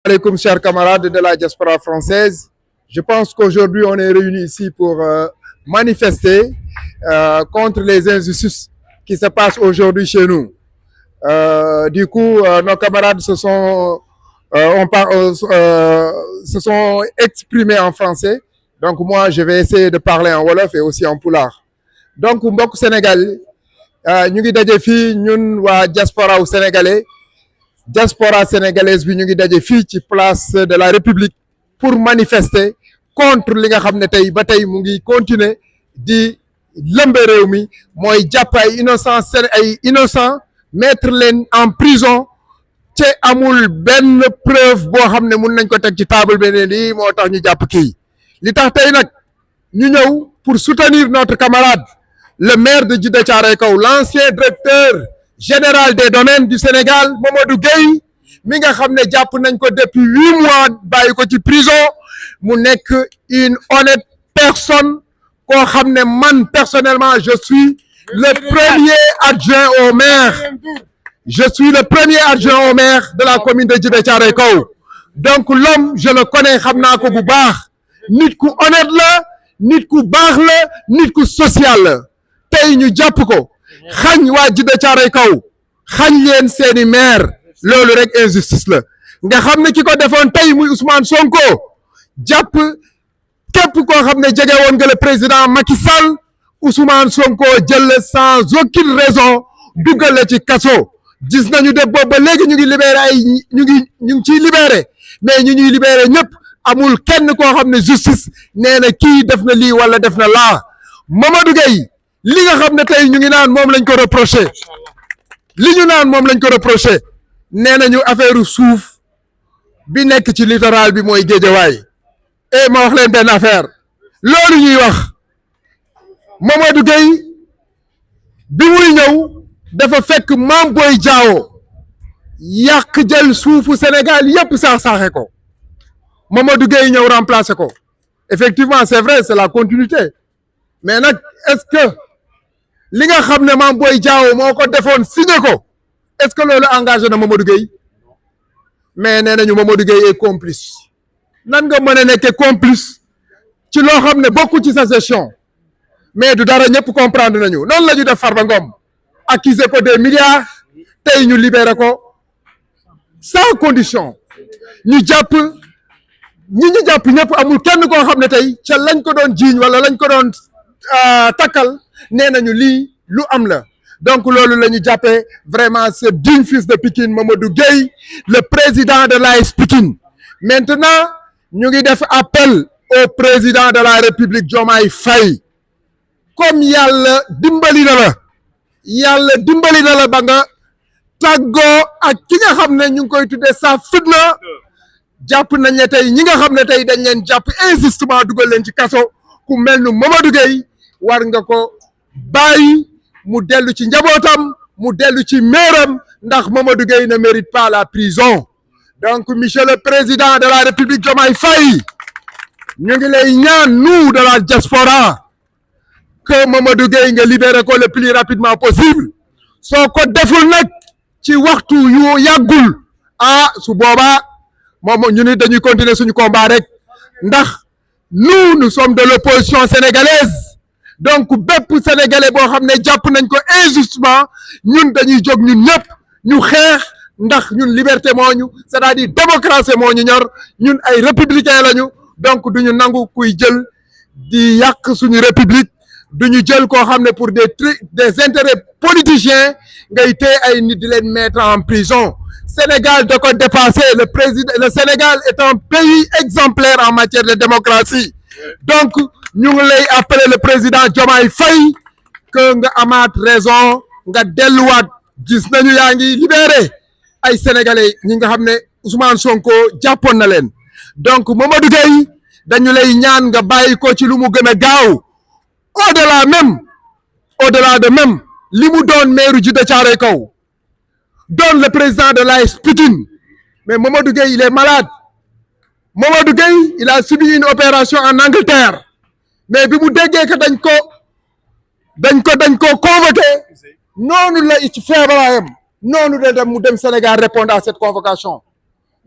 Alaikum, chers camarades de la diaspora française. Je pense qu'aujourd'hui, on est réunis ici pour manifester contre les injustices qui se passent aujourd'hui chez nous. Nos camarades se sont exprimés en français. Donc, moi, je vais essayer de parler en wolof et aussi en pulaar. Donc, mbokk Sénégal ñu ngi daje fii ñun waa diaspora wu sénégalais. Diaspora sénégalaise bi ñu ngi daje fii ci place de la République pour manifester contre li nga xam ne tey ba tey mu ngi continuer di lëmbe réew mi mooy jàpp ay innocent mettre leen en prison te amul benn preuve boo xam ne mun nañ ko teg ci table bi ne lii moo tax ñu jàpp kii li tax tey nag ñu ñëw pour soutenir notre camarade le maire de Djiddah Thiaroye Kao, l'ancien directeur général des domaines du Sénégal Mamadou Gueye mi nga xam ne jàpp nañ ko depuis 8 mois bàyyi ko ci prison mu nekk une honnête personne koo xam ne man personnellement je suis le premier adjoint au maire de la commune de Djiddah Thiaroye Kao. Donc l'homme je le connais, xam naa ko bu baax, nit ku honnête la, nit ku baax la, nit ku social la. Tey ñu jàpp ko xañ waa Djiddah Thiaroye Kao xañ leen seeni maire, loolu rek injustice la nga xam ne ki ko defoon tey muy Ousmane Sonko jàpp képp koo xam ne jege woon nga le président Macky Sall. Ousmane Sonko jël sans aucune raison duggal la ci kaso. Gis nañu de boobu ba léegi ñu ngi libéré ñu ngi ciy libéré, mais ñu ñuy libéré ñëpp amul kenn koo xam ne justice nee na kii def na lii wala def na laa. Mamadou Gueye li nga xam ne tey ñu ngi naan moom lañ ko reproché, nee nañu affaire suuf bi nekk ci littoral bi mooy Guédiawaye. Et ma wax leen benn affaire, loolu ñuy wax Mamadou Gueye bi muy ñëw dafa fekk Mame Boye Diao yàq jël suufu Sénégal yépp saaxe ko, Mamadou Gueye ñëw remplacer ko. Effectivement c'est vrai, c'est la continuité, mais nag est-ce que li nga xam ne Mame Boye Diao moo ko defoon signé ko, est-ce que loolu engagé na Mamadou Gueye? Mais nee nañu Mamadou Gueye est complice. Nan nga mën a nekke complice ci loo xam ne bokku ci sa gestion? Mais du dara, ñëpp comprendre nañu. Noonu la ñu def Farba Ngom, accusé ko des milliards, tey ñu libéré ko sans condition. ñu jàpp ñëpp amul kenn koo xam ne tey ca lañ ko doon jiiñ wala lañ ko doon takkal nee nañu lii lu am la. Donc loolu la ñu jàppee vraiment ce digne fils de Pikine Mamadou Gueye, le président de l'AS Pikine. Maintenant ñu ngi def appel au président de la République Diomaye Faye, comme yàlla dimbali na la ba nga tàggoo ak ki nga xam ne ñu ngi koy tuddee sa fitna. jàpp nañ ne tey ñi nga xam ne tey dañ leen jàpp injustement dugal leen ci kaso, ku mel ni Mamadou Gueye war nga ko bàyyi mu dellu ci njabootam, mu dellu ci meeram, ndax Mamadou Gueye ne mérite pas la prison. Donc monsieur le président de la République Diomaye Faye, ñu ngi lay ñaan, nous de la diaspora, que Mamadou Gueye nga libéré ko le plus rapidement possible. soo ko deful nag ci waxtu yu yàggul su boobaa moom ñu ni dañuy continuer suñu combat rek, ndax nous sommes de l'opposition sénégalaise. Donc bépp sénégalais boo xam ne jàpp nañ ko injustement, ñun dañuy jóg ñun ñëpp ñu xeex, ndax ñun liberté moo ñu, c'est-à-dire démocratie moo ñu ñor, ñun ay républicain lañu. Donc duñu nangu kuy jël di yàq suñu république, duñu jël koo xam ne pour des intérêts politiciens ngay téye ay nit di leen mettre en prison. Sénégal da ko dépassé. Le Sénégal est un pays exemplaire en matière de démocratie. Donc ñu ngi lay appeler le président Diomaye Faye que nga amaat raison, nga delluwaat. Gis nañu yaa ngi libéré ay sénégalais ñi nga xam ne Ousmane Sonko jàppoon na leen. Donc Mamadou Gueye dañu lay ñaan nga bàyyi ko ci lu mu gën a gaaw. Au-delà de même li mu doon maire Djiddah Thiaroye Kao, doon le président de l'AS Pikine, mais Mamadou Gueye il est malade. Mamadou Gueye il a subi une opération en Angleterre, mais bi mu déggee que dañ ko convoqué, noonu la ci feebaram noonu la dem mu dem Sénégal répondre à cette convocation.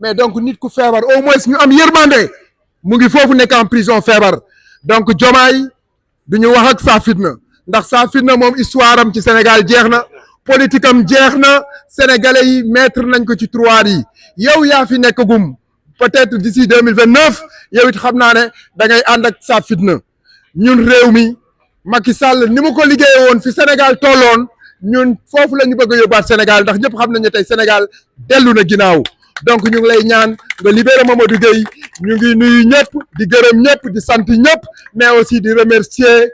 mais donc nit ku feebar au moins ñu am yërmande mu ngi foofu nekk en prison feebar donc Diomaye du ñu wax ak Saa Fitna ndax Saa Fitna moom histoire am ci Sénégal jeex na politique am jeex na sénégalais yi mettre nañ ko ci tiroir yi yow yaa fi nekk gum peut-être d'ici 2029 yow it xam naa ne da ngay ànd ak Saa Fitna ñun réew mi Macky Sall ni mu ko liggéeye woon fi Sénégal tolloon ñun foofu la ñu bëgg a yóbbaat Sénégal ndax ñëpp xam nañ ne tey Sénégal dellu na ginnaaw donc ñu ngi lay ñaan nga libérer Mamadou Gueye ñu ngi nuyu ñëpp di gërëm ñëpp di sant ñëpp mais aussi di remercier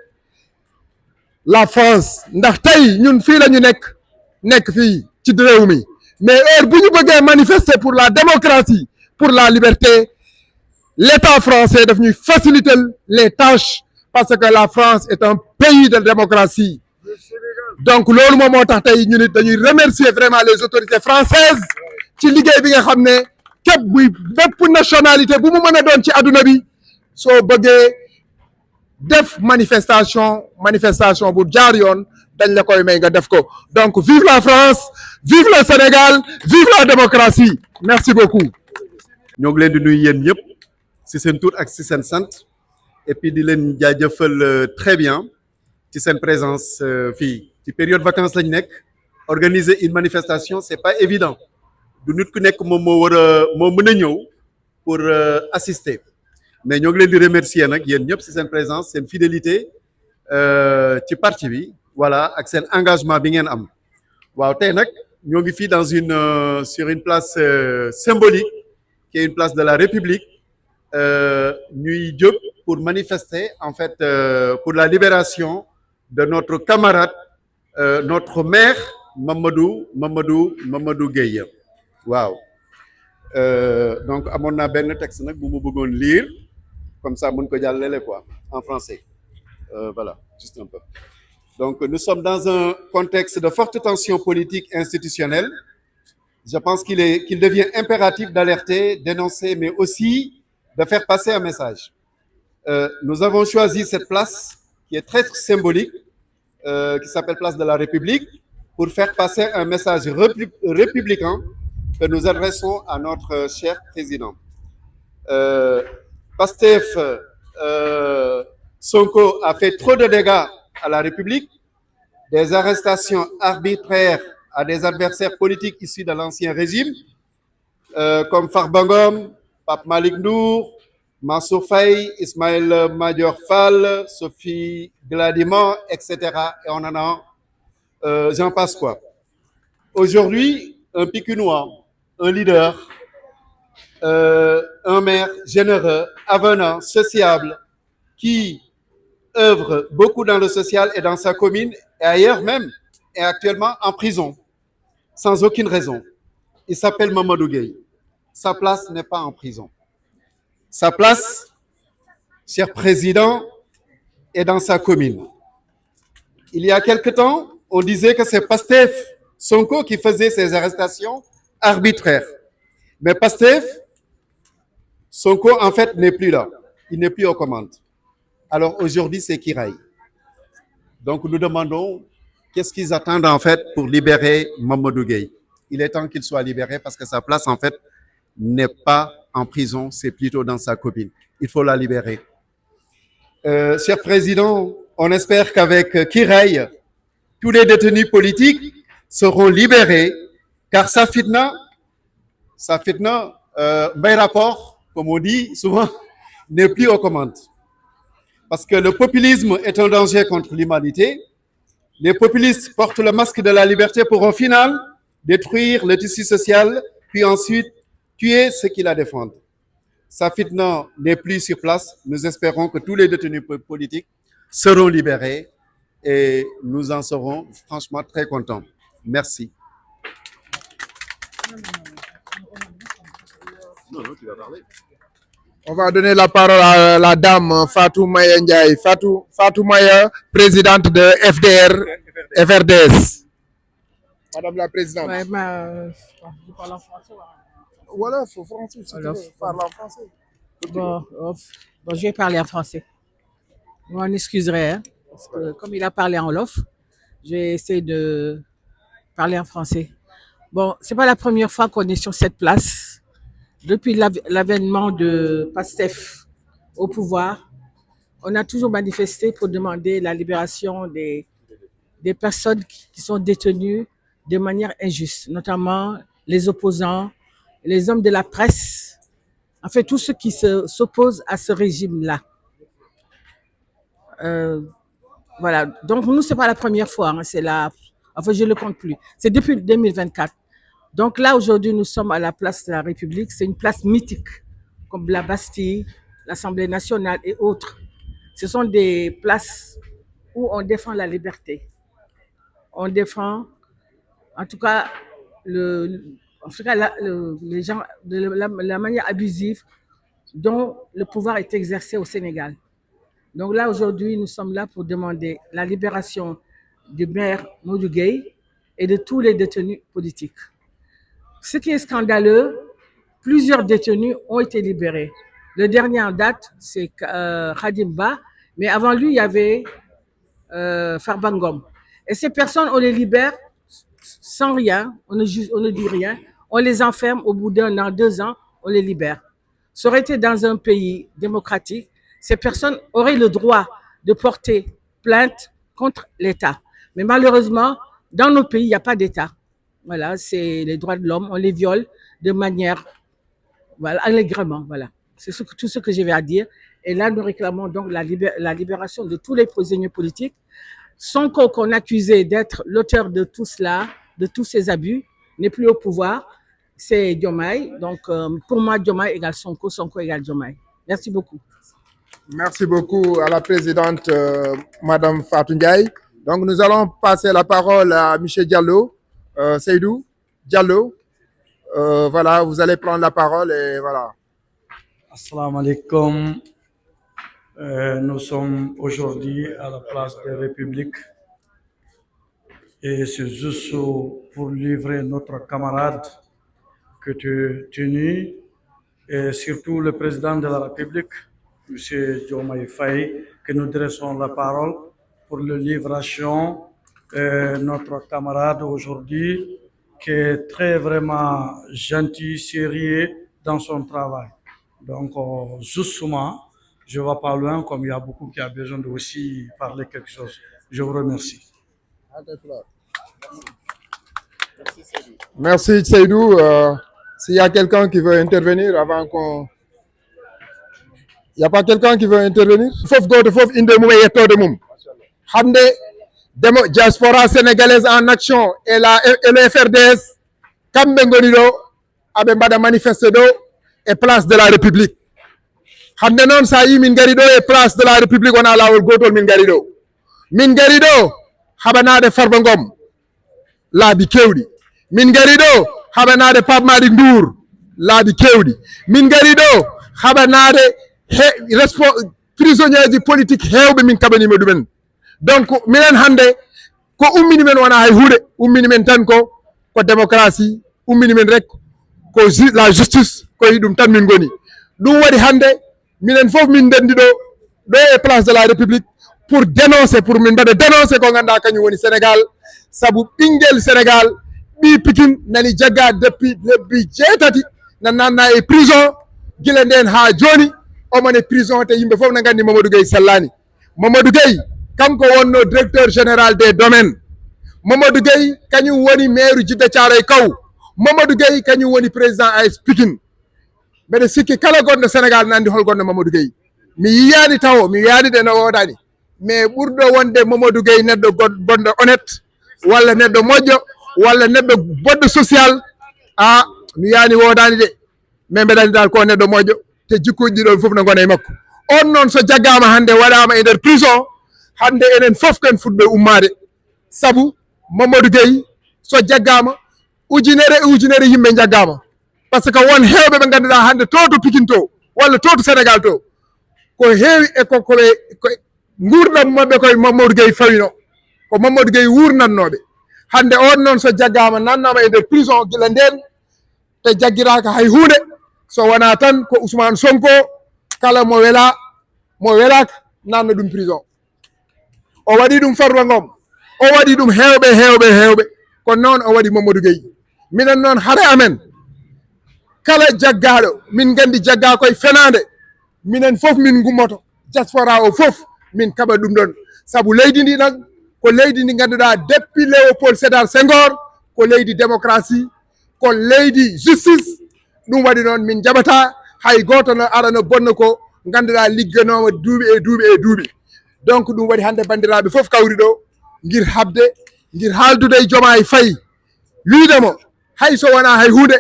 la France ndax tey ñun fii la ñu nekk fii ci réew mi mais heure bu ñu bëggee manifester pour la démocratie pour la liberté l'État français daf ñuy faciliter les tâches parce que la France est un pays de démocratie donc loolu moom moo tax tey ñu nit dañuy remercier vraiment les autorités françaises ci liggéey bi nga xam ne képp buy bépp nationalité bu mu mën a doon ci adduna bi soo bëggee def manifestation bu jaar yoon dañ la koy may nga def ko donc vive la France vive le Sénégal vive la démocratie merci beaucoup. ñoo ngi leen di nuyu yéen ñëpp ci seen tur ak ci seen sant et puis di leen jaajëfal très bien ci seen présence fii ci période vacances lañ nekk organiser une manifestation c'est pas évident du nit ku nekk moom moo mën a ñëw pour assister mais ñoo ngi leen di remercier nag yéen ñëpp ci seen présence seen fidélité ci parti bi voilà ak seen engagement bi ngeen am waaw tey nag ñoo ngi fii sur une place symbolique qui est une place de la République ñuy jóg pour manifester en fait pour la libération de notre camarade notre maire Mamadou Gueye waaw donc amoon naa benn texte nag bu mu bëggoon lire comme ça mën ko jàllale quoi en français voilà juste un peu donc nous sommes dans un contexte de forte tension politique institutionnelle. Je pense qu'il devient impératif d'alerter, d'énoncer, mais aussi de faire passer un message. Nous avons choisi cette place qui est très symbolique, qui s'appelle Place de la République, pour faire passer un message républicain que nous adressons à notre cher président. Pastef Sonko a fait trop de dégâts à la République, des arrestations arbitraires à des adversaires politiques issus de l'ancien régime, comme Farba Ngom, Pape Malick Ndour, Mansour Faye, Ismaël Madior Fall, Sophie Gladima, etc. Et on en a, j'en passe quoi. Aujourd'hui, un Pikinois, un leader, un maire généreux, avenant, sociable, qui œuvre beaucoup dans le social et dans sa commune et ailleurs même, est actuellement en prison, sans aucune raison. Il s'appelle Mamadou Gueye. Sa place n'est pas en prison. Sa place, cher président, est dans sa commune. Il y a quelque temps, on disait que c'est Pastef Sonko qui faisait ces arrestations arbitraires. Mais Pastef Sonko, en fait, n'est plus là. Il n'est plus aux commandes. Alors aujourd'hui, c'est Kiraï. Donc nous demandons qu'est-ce qu'ils attendent en fait pour libérer Mamadou Gueye. Il est temps qu'il soit libéré parce que sa place en fait n'est pas en prison, c'est plutôt dans sa commune. Il faut la libérer. Cher président, on espère qu'avec Kiraï, tous les détenus politiques seront libérés car Saa Fitna, rapport, comme on dit souvent, n'est plus aux commandes. Parce que le populisme est un danger contre l'humanité. Les populistes portent le masque de la liberté pour au final détruire le tissu social, puis ensuite tuer ceux qui la défendent. Saa Fitna n'est plus sur place. Nous espérons que tous les détenus politiques seront libérés et nous en serons franchement très contents. Merci. Non, tu vas parler. On va donner la parole à la dame Fatou Maya Ndiaye. Fatou Maya, présidente de FRDS. Madame la présidente. Ouais, je parle en français. Voilà, il faut français. Si tu veux, parle en français. Bon, je vais parler en français. Vous m'en excuserez, hein, parce que comme il a parlé en wolof, je vais essayer de parler en français. Bon, c'est pas la première fois qu'on est sur cette place. depuis l'avènement de PASTEF au pouvoir, on a toujours manifesté pour demander la libération des personnes qui sont détenues de manière injuste, notamment les opposants, les hommes de la presse, en fait, tous ceux qui s'opposent à ce régime-là. Voilà. Donc, nous, c'est pas la première fois. Hein, enfin, je ne le compte plus. C'est depuis 2024. Donc là, aujourd'hui, nous sommes à la place de la République. C'est une place mythique, comme la Bastille, l'Assemblée nationale et autres. Ce sont des places où on défend la liberté. On défend, en tout cas, les gens, la manière abusive dont le pouvoir est exercé au Sénégal. Donc là, aujourd'hui, nous sommes là pour demander la libération du maire Modou Gueye et de tous les détenus politiques. Ce qui est scandaleux, plusieurs détenus ont été libérés. Le dernier en date, c'est Khadim Ba, mais avant lui, il y avait Farba Ngom. Et ces personnes, on les libère sans rien, on ne dit rien, on les enferme au bout d'1 an, 2 ans, on les libère. Ça aurait été dans un pays démocratique, ces personnes auraient le droit de porter plainte contre l'État. Mais malheureusement, dans nos pays, il n'y a pas d'État. Voilà, c'est les droits de l'homme, on les viole de manière, voilà, allègrement, voilà. C'est tout ce que j'ai à dire. Et là, nous réclamons donc la libération de tous les prisonniers politiques. Sonko, qu'on accusait d'être l'auteur de tout cela, de tous ces abus, n'est plus au pouvoir. C'est Diomaye. Donc, pour moi, Diomaye égale Sonko, Sonko égale Diomaye. Merci beaucoup. Merci beaucoup à la présidente Madame Fatou Ndiaye. Donc nous allons passer la parole à M. Diallo, Seydou Diallo. Voilà, vous allez prendre la parole et voilà. Assalamu alaikum. Nous sommes aujourd'hui à la place de la République et c'est juste pour livrer notre camarade que tu tenu et surtout le président de la République, M. Diomaye Faye, que nous dressons la parole pour le livration notre camarade aujourd'hui qui est très vraiment gentil, sérieux dans son travail. Donc, justement, je ne vais pas loin, comme il y a beaucoup qui ont besoin de aussi parler quelque chose. Je vous remercie. Merci Seydou. S'il y a quelqu'un qui veut intervenir avant qu'on... Il n'y a pas quelqu'un qui veut intervenir? Fof goto fof inde mum e yettode mum. Hande diaspora sénégalaise en action et le FRDS kamɓe ngoni ɗo aɓe mbaɗa manifeste ɗo e place de la République. Hande noon sa yi min gari ɗo e place de la République wona lawol gotol min gari ɗo. Min gari ɗo haɓanade Farba Ngom laabi kewɗi. Min gari ɗo haɓanade Pape Malick Ndour laabi kewɗi. Min gari ɗo haɓanade prisonnier ji politique hewɓe min kaɓanima ɗumen. Donc minen hande ko ummini men wona hay huuɗe, ummini men tan ko démocratie, ummini men rek ko la justice, koye ɗum tan min goni. Ɗum waɗi hande minen fof min ndendi ɗo e place de la République pour dénoncer, pour min mbaɗa dénoncer ko ganduɗa kañum woni Sénégal, saabu ɓinguel Sénégal ɓi Pikine nani jagga depuis lebbi 7 na nanna e prison guila nden ha joni omone prison te yimɓe fof ne gandi Mamadou Gueye sellani. Mamadou Gueye kanko wonno directeur général des domaines. Mamadou Gueye kañum woni maire Djiddah Thiaroye Kaw. Mamadou Gueye kañum woni président AS Pikine. Mbeɗa sikki kala gonɗo Sénégal nandi hol gonɗo Mamadou Gueye. Mi yiyani tawo, mi wiyani de no wodani, mais ɓurɗo wonde Mamadou Gueye neɗɗo bonɗo honnête walla neɗɗo moƴƴo walla neɗɗo boɗɗo social, mi yiyani wodani de, mais mbeɗa andi dal ko neɗɗo moƴƴo te jikkuji ɗiɗon fof no gona e makko. On noon so jaggama hande waɗama e nder prison, hande enen fof ken fuɗɓe ummade, sabu Mamadou Gueye so jaggama ujunere e ujunere yimɓe jaggama, par ce que won hewɓe ɓe ganduɗa hande to to Pikine to walla to to Sénégal to ko heewi e koɓe gurdam mabɓe koye Mamadou Gueye fawino, ko Mamadou Gueye wurnannoɓe. Hande on noon so jaggama nannama e nder prison guila nden te jaggiraka hay hunde, so wona tan ko Ousmane Sonko kala mo welaka nanno ɗum prison. O waɗi ɗum Farba Ngom, o waɗi ɗum hewɓe ko noon o waɗi Mamadou Gueye. Minen noon haare amen kala jaggaɗo min gandi jagga koye fenade minen fof min gummoto diaspora o fof min kaɓa ɗum ɗon saabu leydi ndi ɗon ko leydi ndi ganduɗa depuis Léopold Sédar Senghor ko leydi démocratie ko leydi justice ɗum waɗi noon min jaɓata hay goto no ara no bonna ko ganduɗa ligganoma duuɓi e duuɓi e duuɓi donc ɗum waɗi hande bandiraɓe fof kawri ɗo guir habde guir haaldude e Diomaye Faye wiidemo hay so wona hay hunde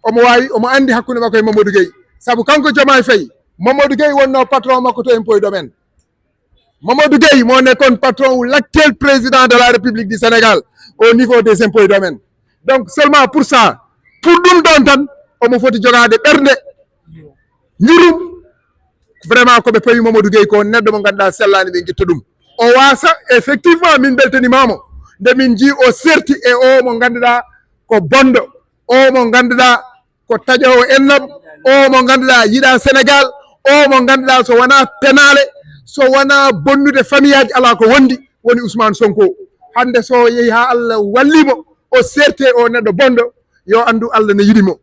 omo wawi omo andi hakkude makko e Mamadou Gueye saabu kanko Diomaye Faye Mamadou Gueye wonno patron makko to impôt et domaine Mamadou Gueye mo nekkoon patron ou l'actuel président de la République du Sénégal au niveau des impôts et domaines donc seulement pour ça pour ɗum ɗon tan omo foti jogade ɓernde ñurum vraiment koɓe pawi Mamadou Gueye ko neɗɗo mo ganduɗa sellani ɓe guitta ɗum o wasa effectivement min beltanimamo nde min ji o serti e o mo ganduɗa ko bondo o mo ganduɗa ko taƴowo ennam o mo ganduɗa yiiɗa Sénégal o mo ganduɗa so wona penale so wona bonnude famille aji ala ko wondi woni Ousmane Sonko hande so yeehi ha Allah wallimo o serte o neɗɗo bondo yo andu Allah ne yiɗimo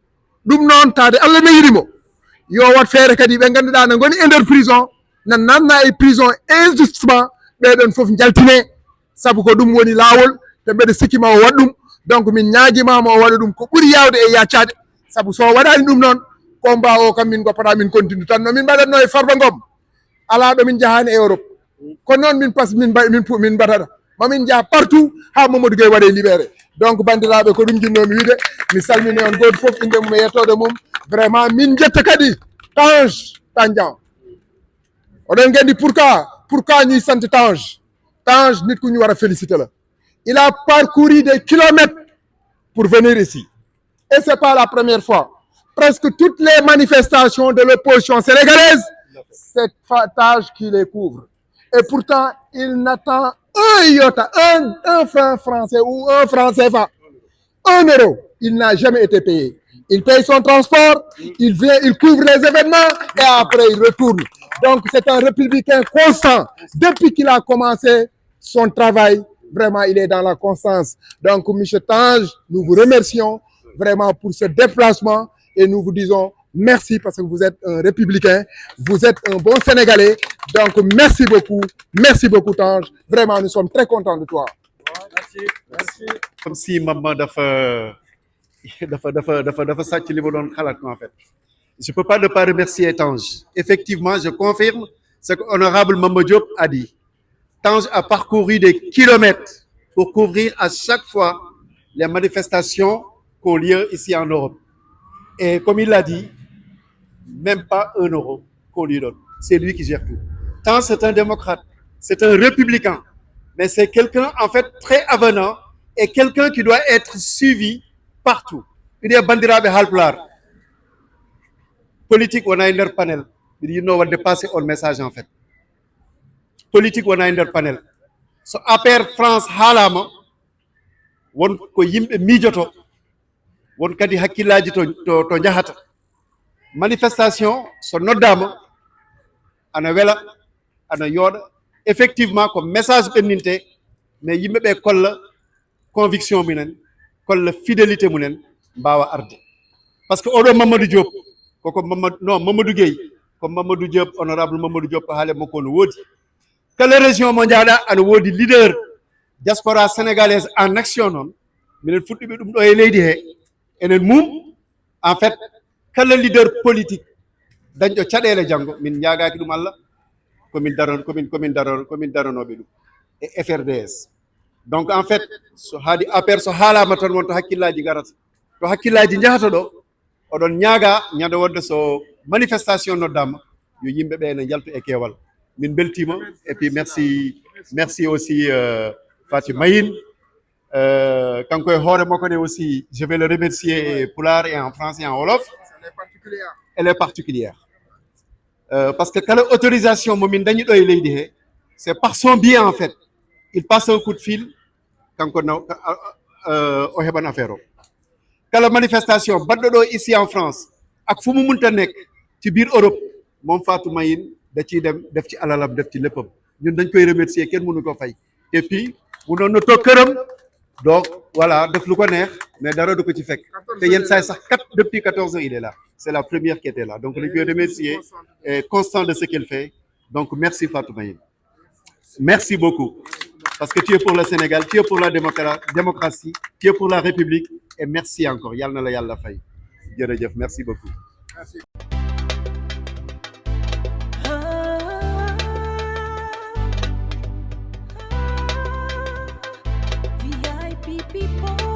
ɗum noon tade Allah ne yiɗimo yo wat feere kadi ɓe ganduɗa ne goni e nder prison ne nanna e prison injustement ɓeɗon foof jaltine saabu ko ɗum woni lawol te mbeɗa sikkima o waɗ ɗum donc min ñaaguimama o waɗa ɗum ko ɓuuri yawde e yaccade saabu so waɗani ɗum noon combat o kam min goppaɗa min continue tan no min mbaɗatno e Farba Ngom ala ɗo min jahani e Europe kono noon min pas min mbaɗaɗa mamin jaa partout ha Mamadou Gueye waɗe libéré donc bandiraɓe ko ɗum jinnomi wiide mi salmini on goto foof inde mum e yettode mum vraiment min jetta kadi Tange Tandian oɗon gandi pourquoi ñuy sant Tange nit ku ñu war a féliciter la il a parcouru des kilomètres pour venir ici et c'est pas la première fois presque toutes les manifestations de l'opposition sénégalaise c'est Tange qui les couvre et pourtant il n'attend un iota, un franc français ou un franc CFA, 1 euro, il n'a jamais été payé. Il paye son transport, il vient, il couvre les événements et après il retourne. Donc c'est un républicain constant. Depuis qu'il a commencé son travail, vraiment il est dans la constance. Donc M. Tange, nous vous remercions vraiment pour ce déplacement et nous vous disons merci parce que vous êtes un républicain, vous êtes un bon Sénégalais. Donc merci beaucoup Tange. Vraiment, nous sommes très contents de toi. Merci. Comme si maman dafa sàcc li ma doon xalaat en fait. Je peux pas ne pas remercier Tange. Effectivement, je confirme ce que honorable Mama Diop a dit. Tange a parcouru des kilomètres pour couvrir à chaque fois les manifestations qui ont lieu ici en Europe. Et comme il l'a dit, même pas 1 euro qu'on lui donne. C'est lui qui gère tout. Tange, c'est un démocrate, c'est un républicain, mais c'est quelqu'un en fait très avenant et quelqu'un qui doit être suivi partout. Il y a bandiraɓe Haalpulaar. Politique wona e nder panel. Mbiɗa yinno wadde passer on message en fait. Politique wona e nder panel. So APR France haalama won ko yimɓe miijoto won kadi hakkillaji to jahata. Manifestation so noddama ana wela ana yooɗa effectivement ko message ɓenninte mais yimɓeɓe kolla conviction mumen kolla fidélité mumen mbawa arde par ce que oɗo Mamadou Diop koko Mamadou Gueye ko Mamadou Diop honorable Mamadou Diop ko haale makko no woodi kala région mo jaaɗa ana woodi leader diaspora sénégalaise en action noon minen fuɗɗiɓe ɗum ɗo e leydi he enen mum en fait kala leader politique dañɗo caɗele janggo min ñagaki ɗum Allah komin daranoɓe ɗum e FRDS donc en fait so haadi APR so haalama tan wonto hakkillaji garata to hakkillaji jahata ɗo oɗon ñaaga ñande wonde so manifestation noddama yo yimɓeɓe ne jaltu e keewal min beltima et puis merci aussi Fatou Mayine kanko e hoore makko ne aussi je vais le remercier pulaar et en français et en wolof elle est particulière parce que kala autorisation mo min dañi ɗo e leydi he c'est par son biais en fait il passe un coup de fil kanko o heɓan affaire o kala manifestation baɗɗo ɗo ici en France ak fu mu munta nekk ci biir Europe moom Fatou Mayine da ciy dem def ci alalam def ci léppam ñun dañ koy remercier kenn mënu ko fay et puis mu noon na toog këram donc voilà def lu ko neex mais dara du ko ci fekk te yenn saa yi sax depuis 14 ans il est là c'est la première qui était là donc dañ koy remercier et constant de ce qu'il fait donc merci Fatou Mayine merci beaucoup parce que tu es pour le Sénégal tu es pour la démocratie tu es pour la République et merci encore yàlla na la yàlla fay jërëjëf merci beaucoup. VIP people.